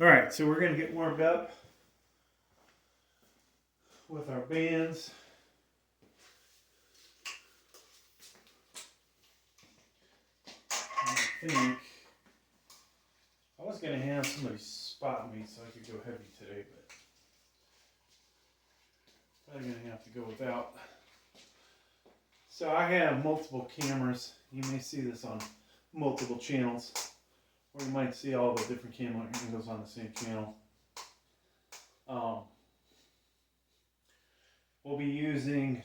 Alright, so we're going to get warmed up with our bands. I think I was going to have somebody spot me so I could go heavy today, but probably going to have to go without. So I have multiple cameras. You may see this on multiple channels, or you might see all the different camera angles on the same channel. We'll be using,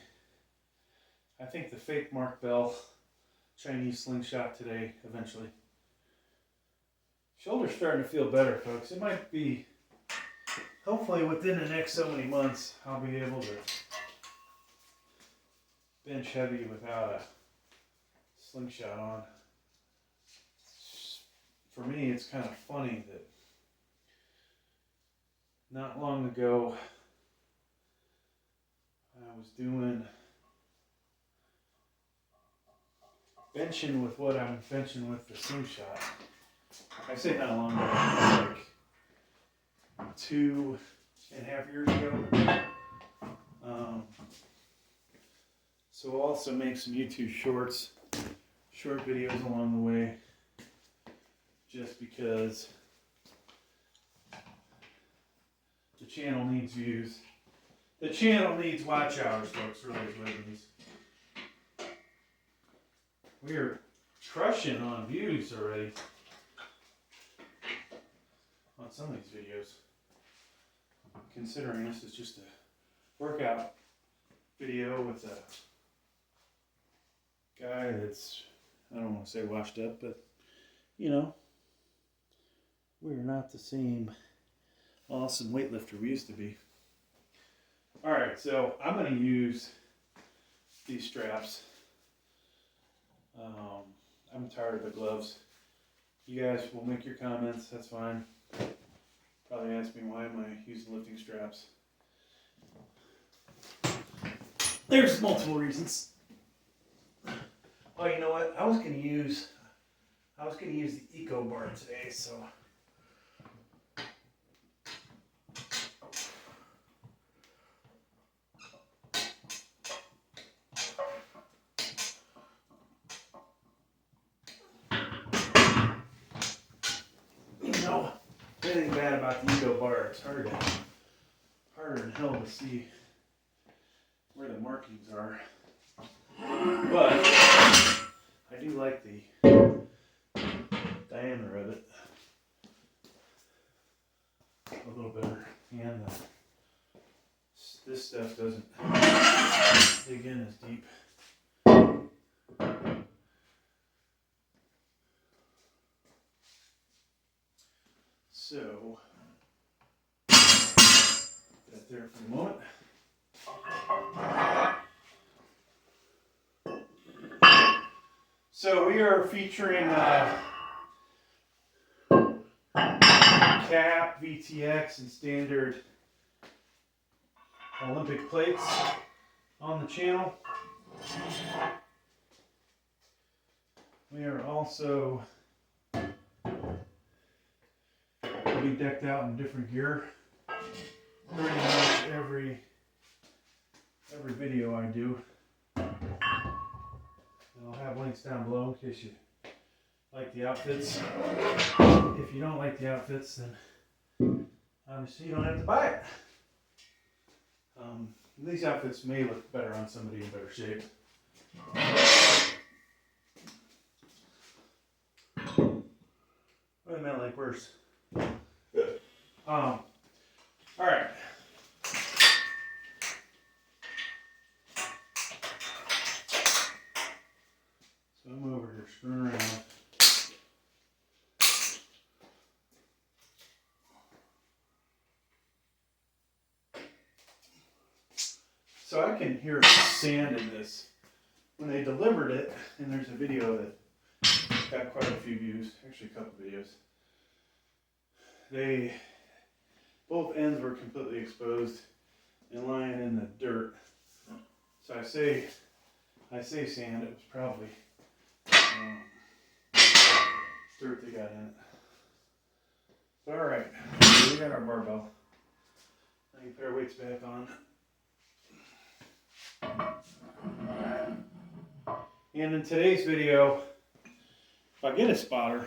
I think, the fake Mark Bell Chinese slingshot today, eventually. Shoulder's starting to feel better, folks. It might be, hopefully within the next so many months, I'll be able to bench heavy without a slingshot on. For me, it's kind of funny that not long ago, I was doing benching with what I'm benching with the slingshot. I say not long ago, like 2.5 years ago. So we'll also make some YouTube short videos along the way, just because the channel needs views. The channel needs watch hours, folks, really is what it needs. We are crushing on views already on some of these videos, considering this is just a workout video with a guy that's, I don't want to say washed up, but you know, we're not the same awesome weightlifter we used to be. Alright, so I'm going to use these straps. I'm tired of the gloves. You guys will make your comments, that's fine. Probably ask me, why am I using lifting straps? There's multiple reasons. Oh, you know what? I was gonna use the Eco bar today, so you know, anything bad about the Eco bar, it's harder than hell to see where the markings are. But I do like the diameter of it a little better, and this stuff doesn't dig in as deep. So, put that there for a moment. So we are featuring cap, VTX, and standard Olympic plates on the channel. We are also will be decked out in different gear. Pretty much every video I do. I'll have links down below in case you like the outfits. If you don't like the outfits, then obviously you don't have to buy it. These outfits may look better on somebody in better shape. Wait a minute, like where's? All right. So I'm over here screwing around. So I can hear sand in this. When they delivered it, and there's a video that got quite a few views, actually a couple videos. Both ends were completely exposed and lying in the dirt. So I say sand, it was probably dirt they got in it. All right. we got our barbell. Now you put our weights back on. And in today's video, if I get a spotter,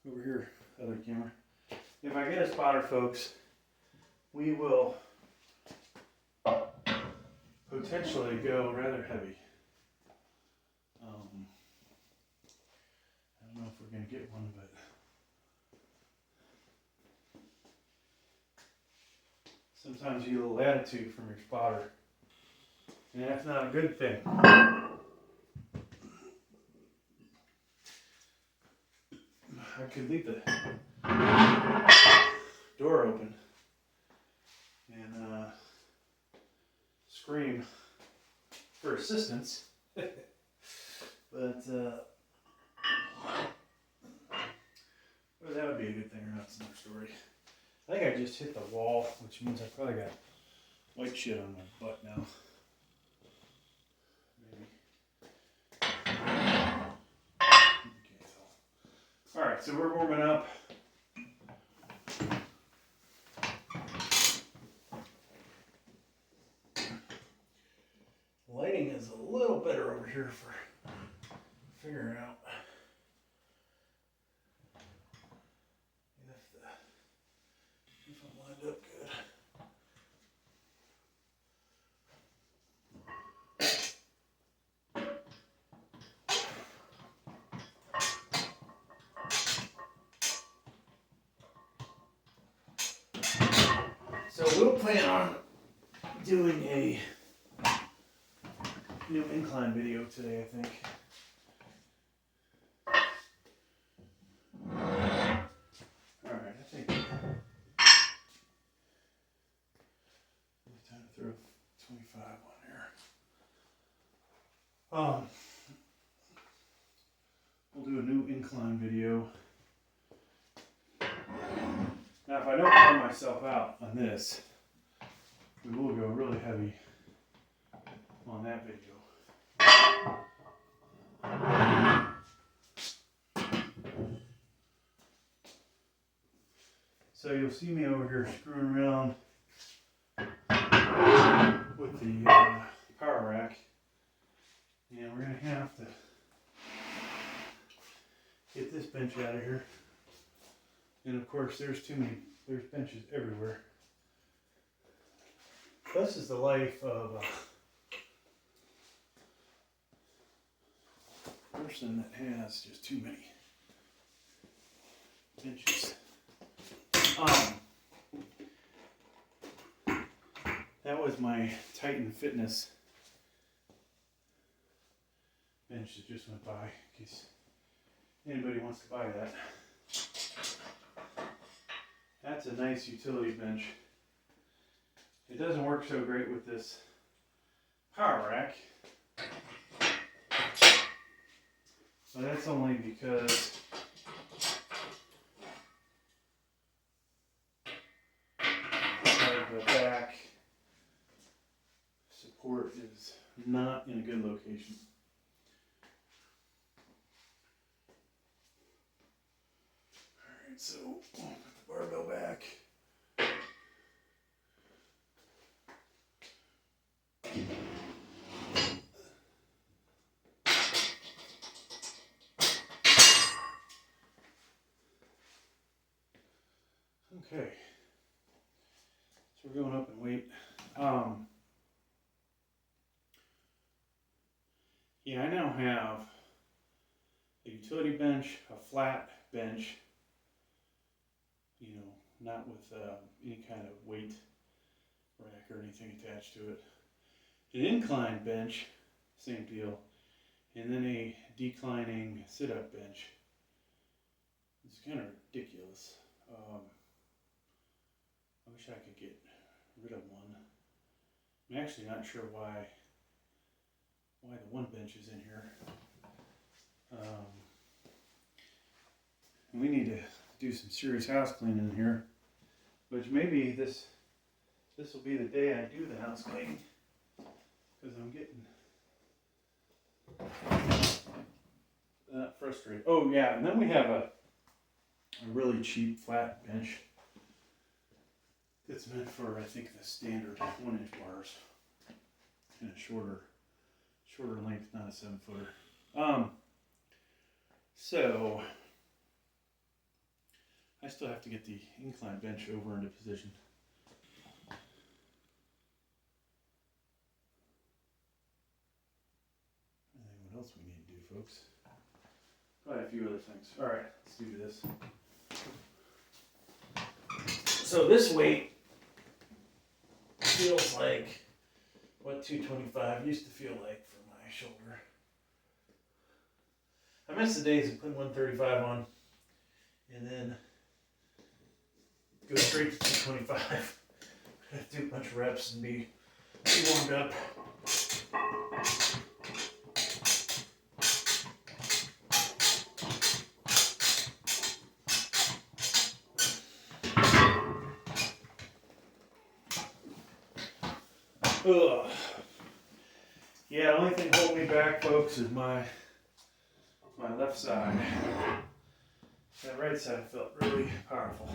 over here, other camera. If I get a spotter, folks, we will potentially go rather heavy. I don't know if we're going to get one, but sometimes you get a little attitude from your spotter, and that's not a good thing. I could leave the door open and scream for assistance, but whether that would be a good thing or not is another story. I think I just hit the wall, which means I probably got white shit on my butt now. Maybe. Okay, so. Alright, so we're warming up. Lighting is a little better over here for figuring out if I'm lined up good. So we'll plan on doing a new incline video today, I think. Alright, I think it's time to throw 25 on there. We'll do a new incline video. Now if I don't burn myself out on this, we will go really heavy on that video. So you'll see me over here screwing around with the power rack, and we're going to have to get this bench out of here. And of course there's benches everywhere. This is the life of a person that has just too many benches. That was my Titan Fitness bench that just went by, in case anybody wants to buy that. That's a nice utility bench. It doesn't work so great with this power rack, but that's only because the back support is not in a good location. Alright, so I'll put the barbell back. Okay, so we're going up in weight. Yeah, I now have a utility bench, a flat bench, you know, not with any kind of weight rack or anything attached to it. An incline bench, same deal, and then a declining sit-up bench. It's kind of ridiculous. I wish I could get rid of one. I'm actually not sure why the one bench is in here. We need to do some serious house cleaning in here, which maybe this will be the day I do the house cleaning, because I'm getting frustrated. Oh yeah, and then we have a a really cheap flat bench that's meant for, I think, the standard 1-inch bars and a shorter length, not a 7-footer. So I still have to get the incline bench over into position. And what else we need to do, folks? Probably a few other things. All right, let's do this. So this weight feels like what 225 used to feel like for my shoulder. I miss the days of putting 135 on and then go straight to 225. Do a bunch of reps and be warmed up. Ugh. Yeah, the only thing holding me back, folks, is my left side. That right side felt really powerful.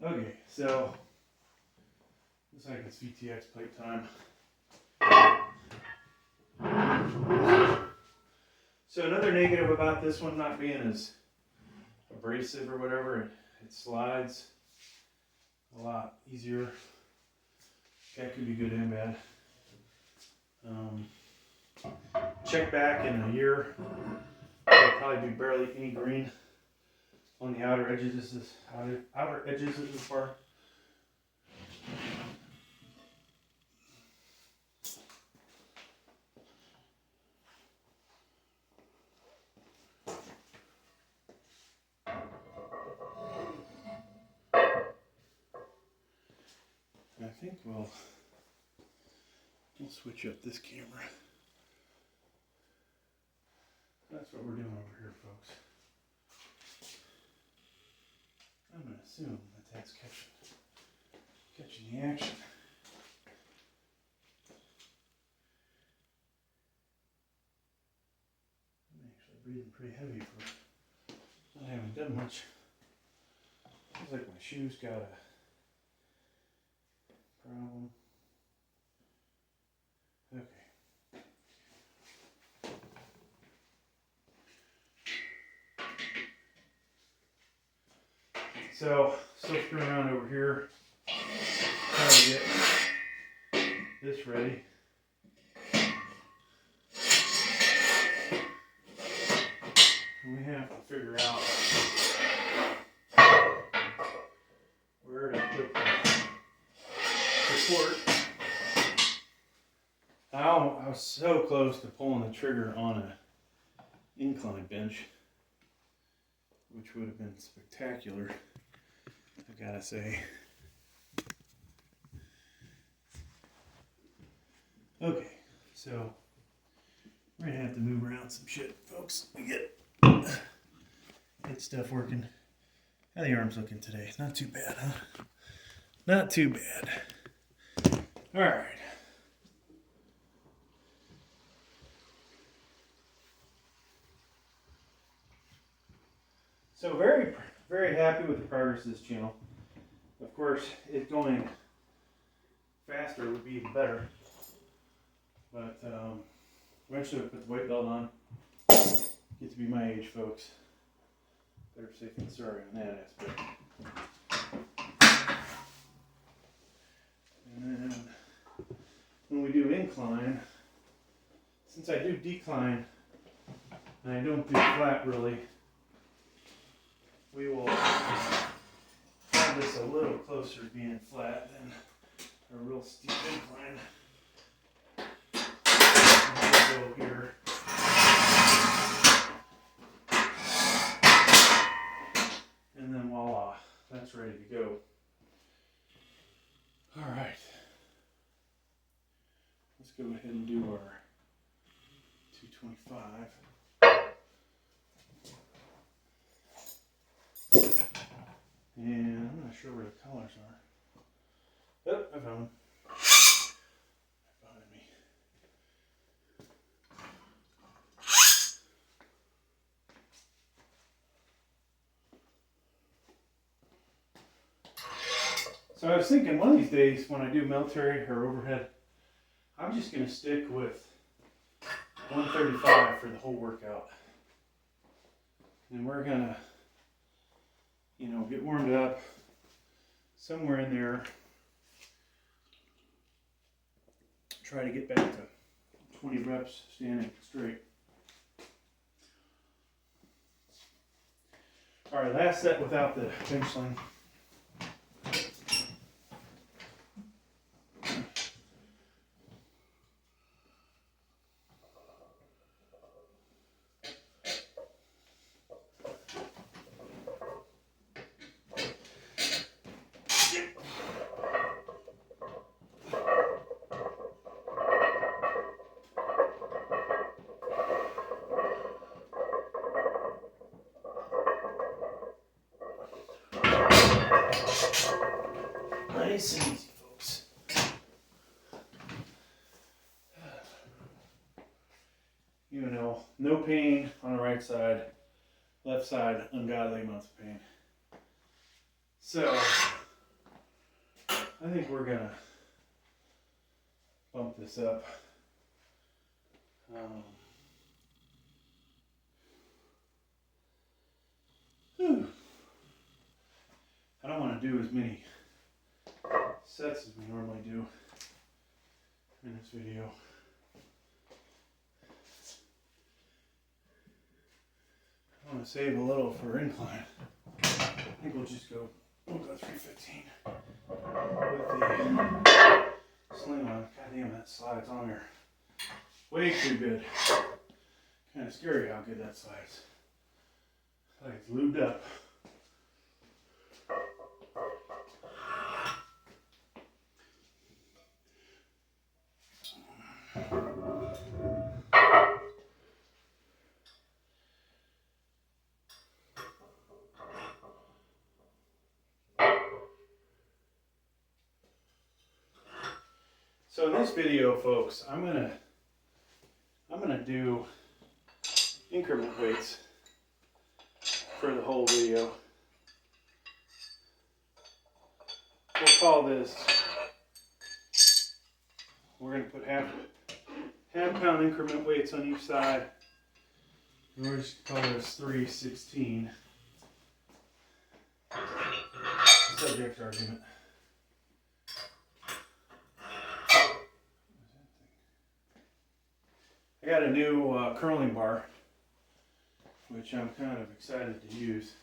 Okay, so looks like it's VTX plate time. So another negative about this one not being as abrasive or whatever, it slides a lot easier. That could be good and bad. Check back in a year. There'll probably be barely any green on the outer edges. Outer edges of this bar. I think we'll switch up this camera. That's what we're doing over here, folks. I'm going to assume that that's catching the action. I'm actually breathing pretty heavy for not having done much. Feels like my shoes got a problem. Okay. So, still screwing around over here, trying to get this ready. And we have to figure out where to put the support. I was so close to pulling the trigger on an incline bench, which would have been spectacular, I gotta say. Okay, so we're gonna have to move around some shit, folks. We get stuff working. How the arms looking today? Not too bad, huh? Not too bad. All right. So very, very happy with the progress of this channel. Of course, it going faster would be even better. But eventually we'll put the weight belt on. Get to be my age, folks. Better safe than sorry on that aspect. And then when we do incline, since I do decline and I don't do flat really, we will have this a little closer to being flat than a real steep incline. And we'll go here. And then voila, that's ready to go. All right. Let's go ahead and do our 225. And I'm not sure where the colors are. Oh, I found them. Behind me. So I was thinking one of these days when I do military or overhead, I'm just going to stick with 135 for the whole workout. And we're going to, you know, get warmed up somewhere in there. Try to get back to 20 reps standing straight. All right, last set without the bench sling. Nice and easy, folks. You know, no pain on the right side, left side, ungodly amounts of pain. So, I think we're gonna bump this up. I don't want to do as many sets as we normally do in this video. I want to save a little for incline. I think we'll go 315 with the sling on. God damn, that slides on there way too good. Kind of scary how good that slides. Like it's lubed up. So in this video, folks, I'm gonna do increment weights for the whole video. We'll call this, we're gonna put half pound increment weights on each side. And we're just gonna call this 316. Subject argument. I got a new curling bar, which I'm kind of excited to use.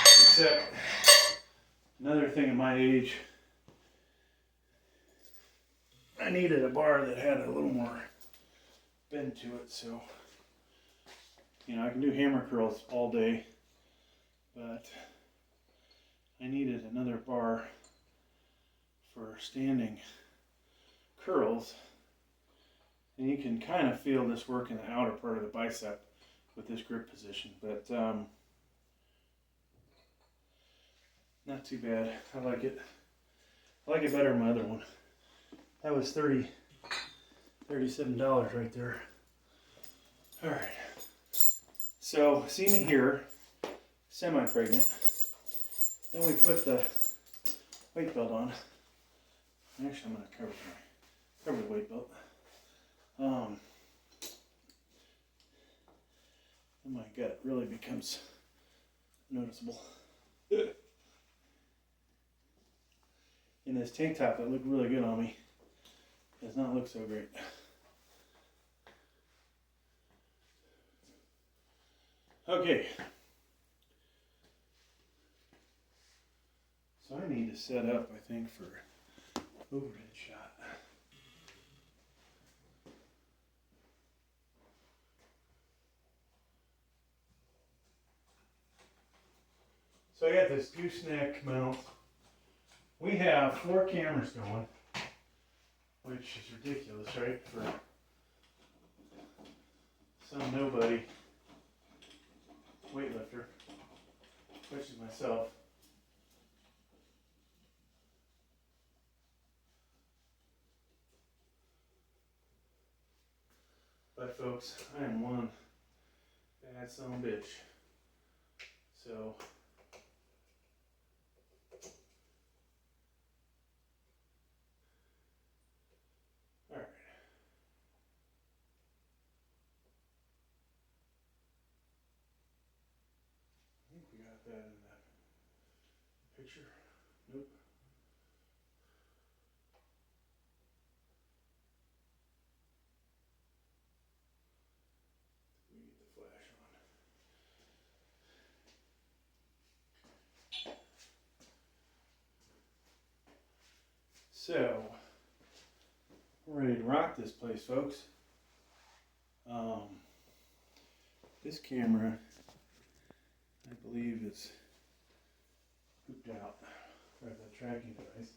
Except, another thing at my age, I needed a bar that had a little more bend to it, so, you know, I can do hammer curls all day, but I needed another bar for standing curls. And you can kind of feel this work in the outer part of the bicep with this grip position, but not too bad. I like it. I like it better than my other one. That was $37 right there. All right. So see me here, semi-pregnant. Then we put the weight belt on. Actually, I'm going to cover the weight belt. And my gut really becomes noticeable. In this tank top that looked really good on me does not look so great. Okay. So I need to set up, I think, for overhead shot. So I got this gooseneck mount. We have 4 cameras going, which is ridiculous, right? For some nobody weightlifter, which is myself. But folks, I am one bad son of a bitch. So that in that picture. Nope. We get the flash on. So, we're ready to rock this place, folks. This camera, I believe, is hooked out for the tracking device.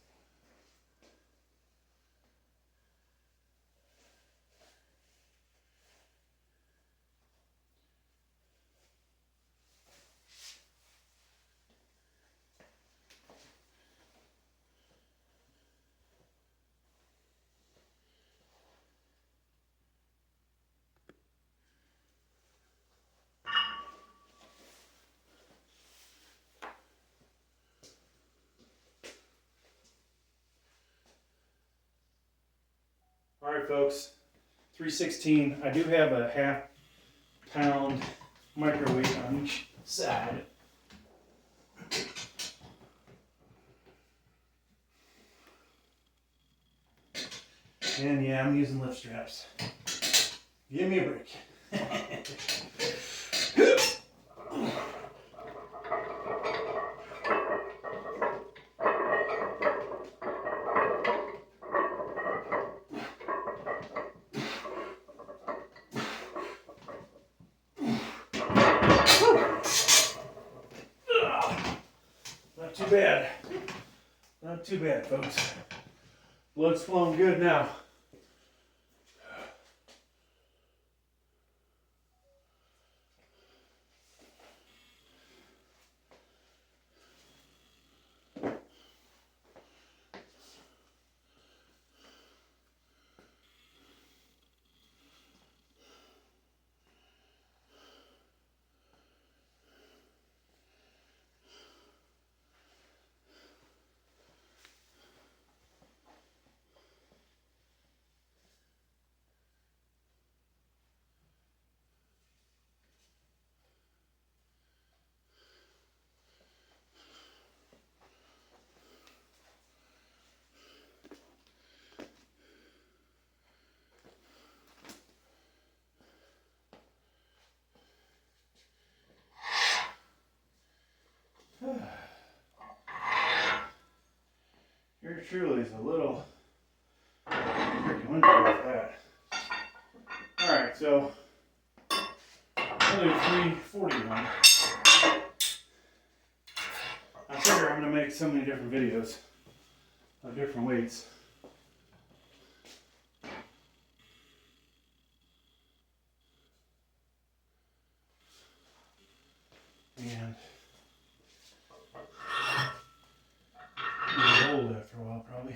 Alright folks, 316. I do have a half-pound microwave on each side. And yeah, I'm using lift straps. Give me a break. Not too bad. Not too bad, folks. Blood's flowing good now. Here truly is a little tricky window with that. Alright, so I'll do 341. I figure I'm going to make so many different videos of different weights. And get old after a while, probably.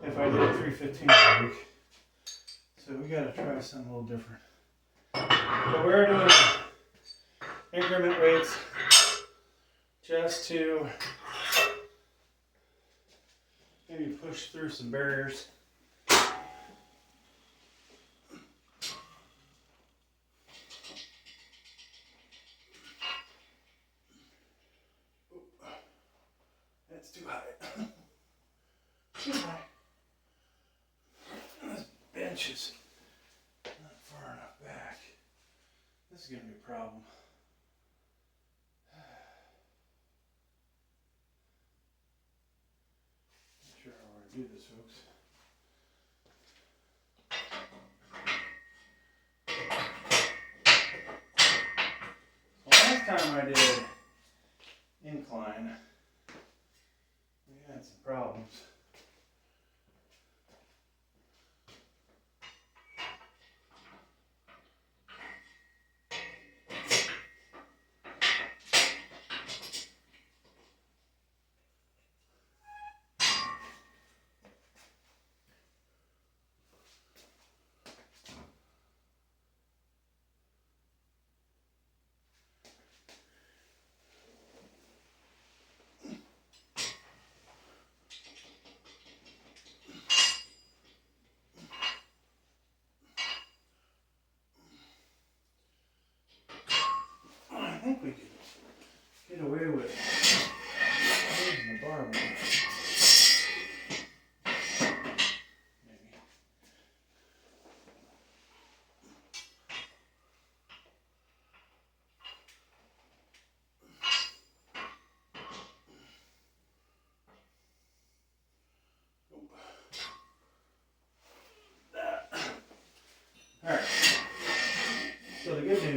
If I did 315 a week. So we got to try something a little different. But we're doing increment weights just to maybe push through some barriers. That's too high. Too high. This bench is not far enough back. This is going to be a problem. Not sure how we're going to do this, folks. Last time I did incline, we had some problems.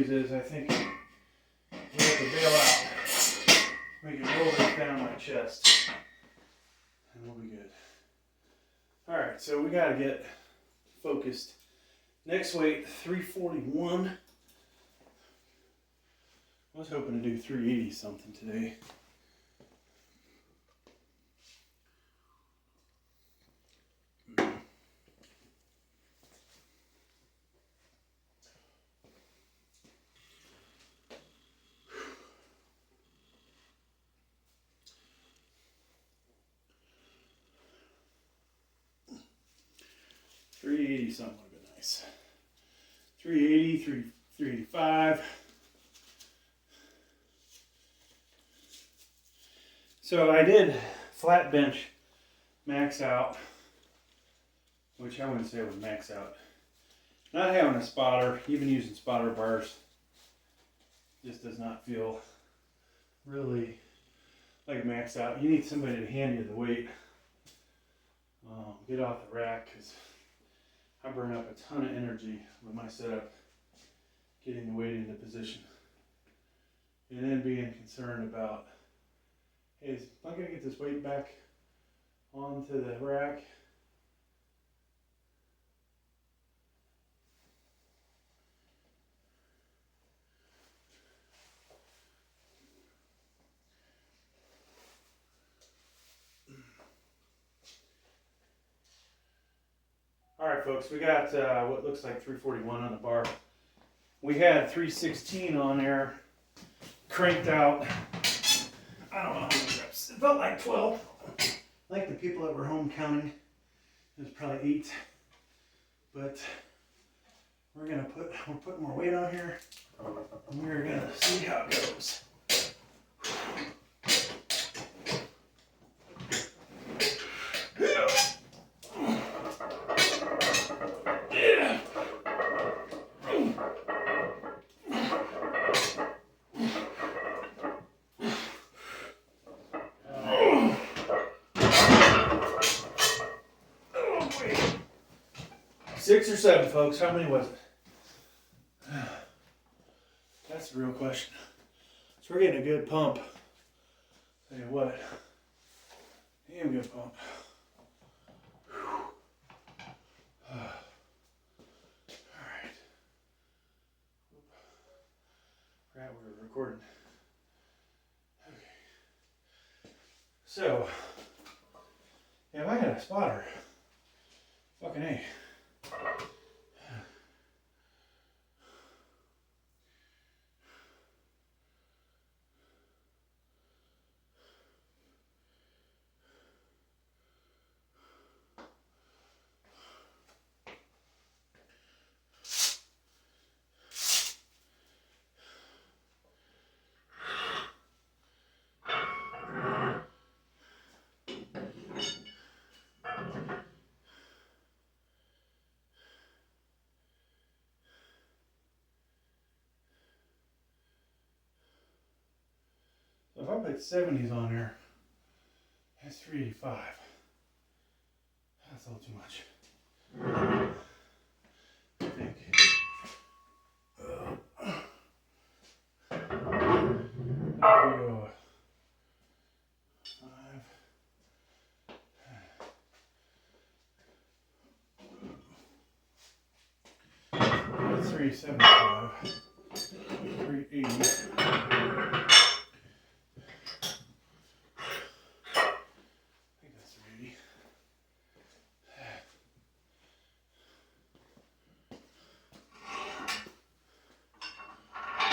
news is I think we have to bail out. We can roll this down my chest and we'll be good. Alright, so we gotta get focused. Next weight, 341. I was hoping to do 380 something today. $380 something would have been nice. 380, 385. So I did flat bench max out, which I wouldn't say it was max out. Not having a spotter, even using spotter bars, just does not feel really like max out. You need somebody to hand you the weight. Get off the rack, because I burn up a ton of energy with my setup getting the weight into position. And then being concerned about, hey, am I going to get this weight back onto the rack? Alright folks, we got what looks like 341 on the bar. We had 316 on there, cranked out, I don't know how many reps. It felt like 12. Like the people that were home counting, it was probably 8. But we're putting more weight on here, and we're gonna see how it goes. Six or seven, folks. How many was it? That's the real question. So we're getting a good pump. Tell you what, damn good pump. All right. Right, we're recording. Okay. So, yeah, if I had a spotter, fucking A. If I put 70s on there, that's 385. That's a little too much. I think. Go 5. 375. 380.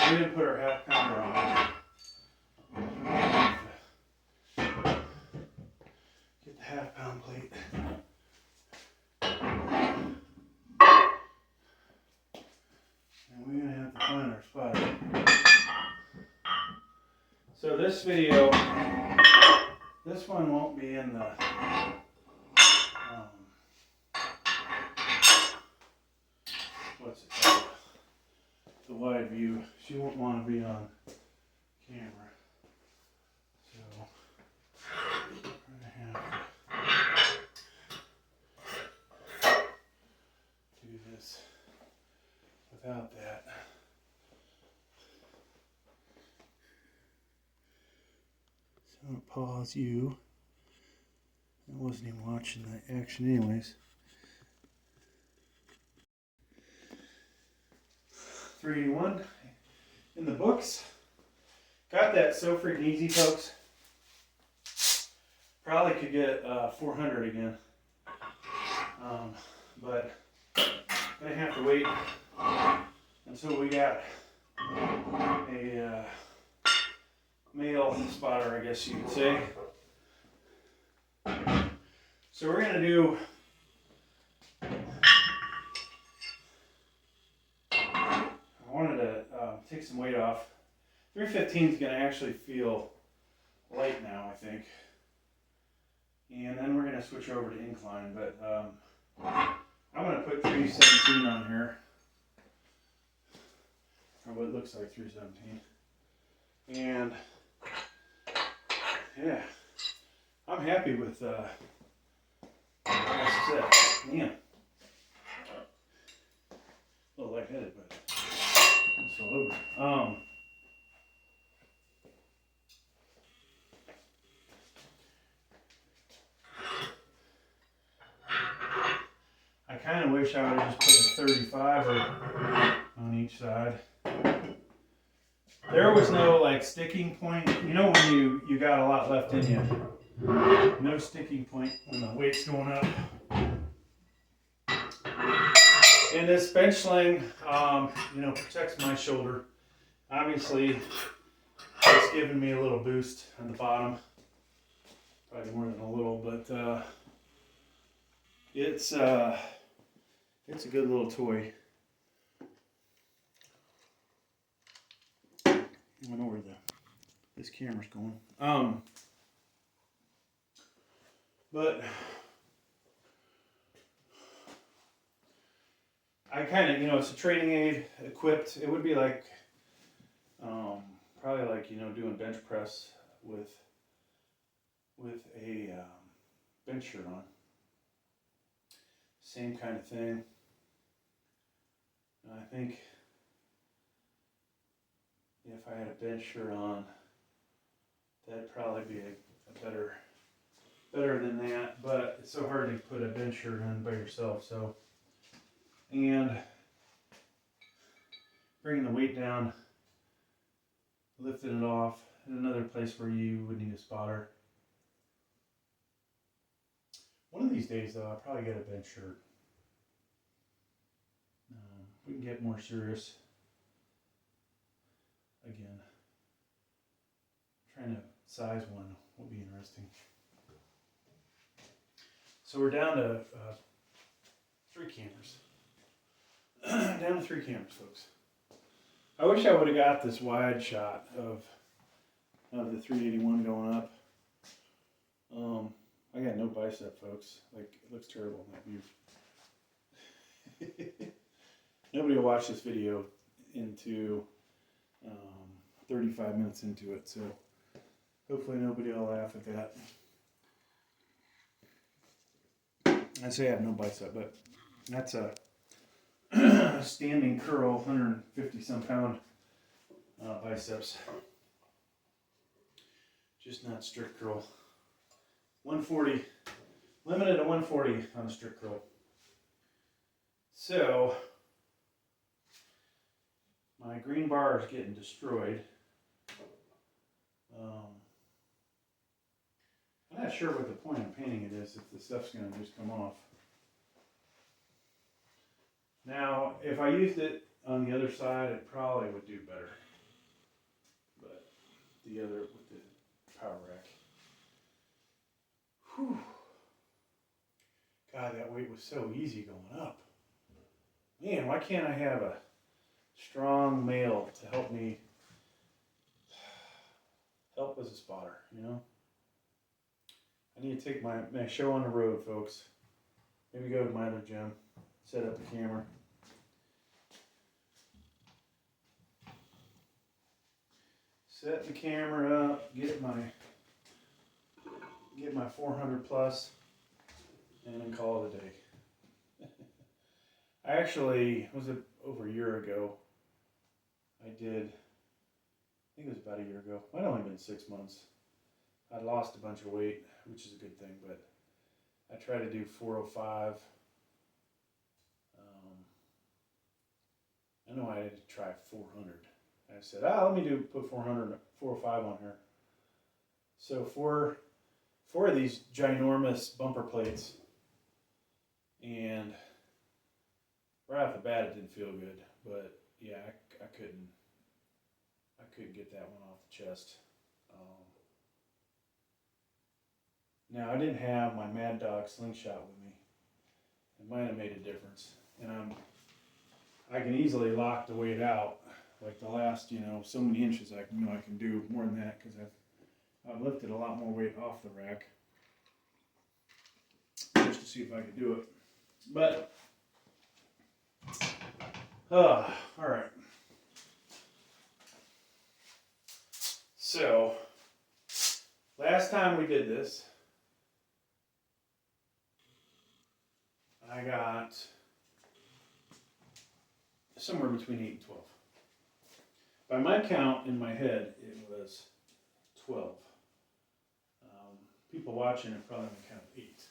We didn't put our half pounder on. Get the half pound plate. And we're going to have to find our spotter. So this video, this one won't be in the what's it called? The wide view. She won't want to be on camera. So we're going to have to do this without that. Don't pause you. I wasn't even watching that action anyways. 381 in the books. Got that so freaking easy, folks. Probably could get 400 again. But gonna have to wait until we got a male spotter, I guess you could say. So we're gonna do I wanted to take some weight off. 315 is gonna actually feel light now, I think. And then we're gonna switch over to incline, but I'm gonna put 317 on here. Or what looks like 317. And yeah, I'm happy with that set. Man, a little lightheaded, but I'm still over. I kind of wish I would have just put a 35 on each side. There was no like sticking point. You know when you got a lot left in you. No sticking point when the weight's going up. And this bench sling, protects my shoulder. Obviously, it's giving me a little boost on the bottom. Probably more than a little, but it's a good little toy. I don't know where this camera's going. But I kind of, it's a training aid equipped. It would be like, probably like, doing bench press with a bench shirt on. Same kind of thing. And I think if I had a bench shirt on, that'd probably be a better than that, but it's so hard to put a bench shirt on by yourself. So, and bringing the weight down, lifting it off, and another place where you would need a spotter. One of these days, though, I'll probably get a bench shirt. We can get more serious. Again, trying to size one will be interesting. So we're down to 3 cameras. Down to 3 cameras, folks. I wish I would have got this wide shot of the 381 going up. I got no bicep, folks. Like, it looks terrible in that view. Nobody will watch this video into 35 minutes into it, so hopefully nobody will laugh at that. I say I have no bicep, but that's a standing curl, 150 some pound biceps. Just not strict curl. 140, limited to 140 on a strict curl. So, my green bar is getting destroyed. I'm not sure what the point of painting it is if the stuff's going to just come off. Now, if I used it on the other side, it probably would do better. But the other with the power rack. Whew. God, that weight was so easy going up. Man, why can't I have a strong male to help me help as a spotter, I need to take my show on the road, folks. Maybe go to my other gym, set up the camera. Set the camera up, get my 400 plus, and then call it a day. I actually, was it over a year ago? I think it was about a year ago. Might have only been 6 months. I lost a bunch of weight, which is a good thing, but I try to do 405. I know I had to try 400. I said, let me put 405 on her. So four of these ginormous bumper plates, and right off the bat it didn't feel good, but yeah, I couldn't get that one off the chest. Now I didn't have my Mad Dog slingshot with me. It might have made a difference, and I can easily lock the weight out, like the last, so many inches. I can do more than that because I've lifted a lot more weight off the rack just to see if I could do it. But all right. So last time we did this, I got somewhere between 8 and 12. By my count in my head, it was 12. People watching are probably going to count 8.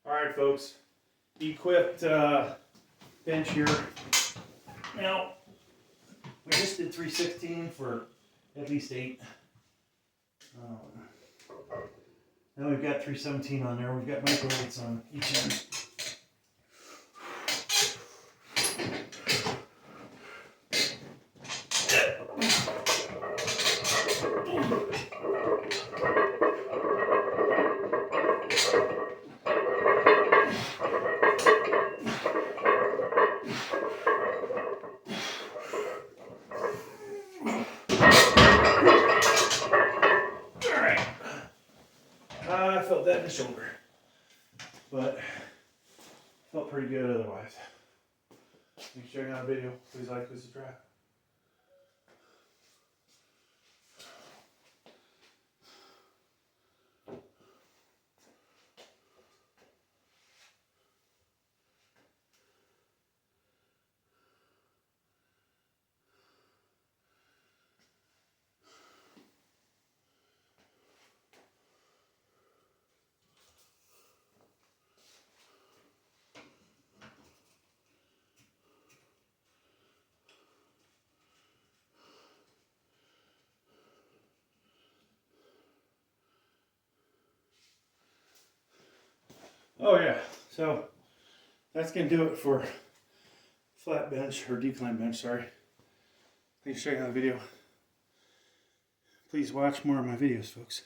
Alright folks, equipped bench here. Now, we just did 316 for at least 8. Now we've got 317 on there. We've got micro weights on each end. I felt that in the shoulder, but felt pretty good otherwise. Thanks for checking out the video. Please like, please subscribe. Oh yeah, so that's going to do it for flat bench, or decline bench, sorry. Thanks for checking out the video. Please watch more of my videos, folks.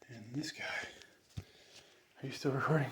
And this guy, are you still recording?